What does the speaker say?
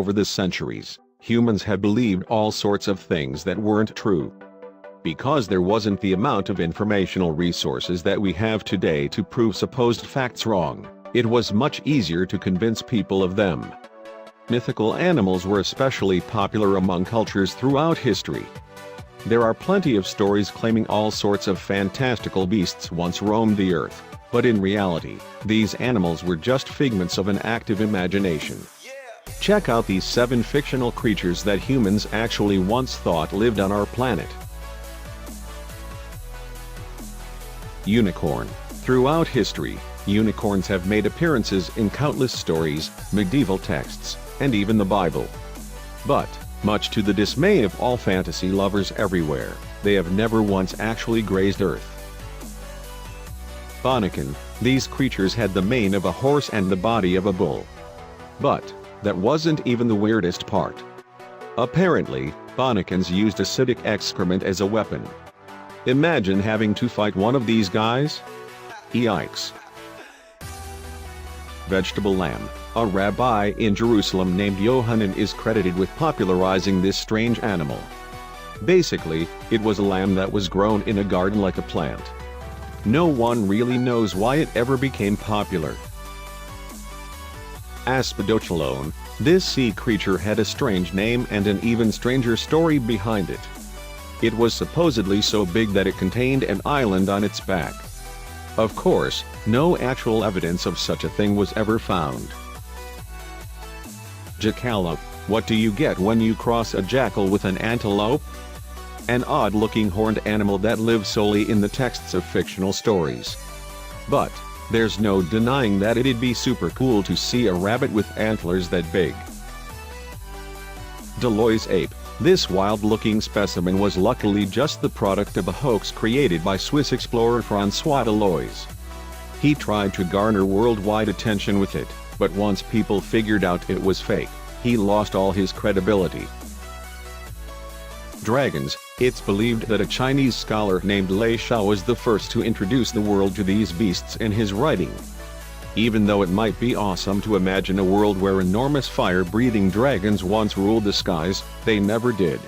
over the centuries, humans have believed all sorts of things that weren't true. Because there wasn't the amount of informational resources that we have today to prove supposed facts wrong, it was much easier to convince people of them. Mythical animals were especially popular among cultures throughout history. There are plenty of stories claiming all sorts of fantastical beasts once roamed the earth, but in reality, these animals were just figments of an active imagination. Check out these 7 fictional creatures that humans actually once thought lived on our planet. Unicorn. Throughout history, unicorns have made appearances in countless stories, medieval texts, and even the Bible. But, much to the dismay of all fantasy lovers everywhere, they have never once actually grazed Earth. Bonnekin. These creatures had the mane of a horse and the body of a bull. But, that wasn't even the weirdest part. Apparently, Bonnekins used acidic excrement as a weapon. Imagine having to fight one of these guys? Yikes. Vegetable lamb. A rabbi in Jerusalem named Yohanan is credited with popularizing this strange animal. Basically, it was a lamb that was grown in a garden like a plant. No one really knows why it ever became popular. Aspidochelone. This sea creature had a strange name and an even stranger story behind it. It was supposedly so big that it contained an island on its back. Of course, no actual evidence of such a thing was ever found. Jackalope. What do you get when you cross a jackal with an antelope? An odd-looking horned animal that lives solely in the texts of fictional stories. But, there's no denying that it'd be super cool to see a rabbit with antlers that big. Deloy's ape. This wild-looking specimen was luckily just the product of a hoax created by Swiss explorer François Deloys. He tried to garner worldwide attention with it, but once people figured out it was fake, he lost all his credibility. Dragons. It's believed that a Chinese scholar named Lei Shao was the first to introduce the world to these beasts in his writing. Even though it might be awesome to imagine a world where enormous fire-breathing dragons once ruled the skies, they never did.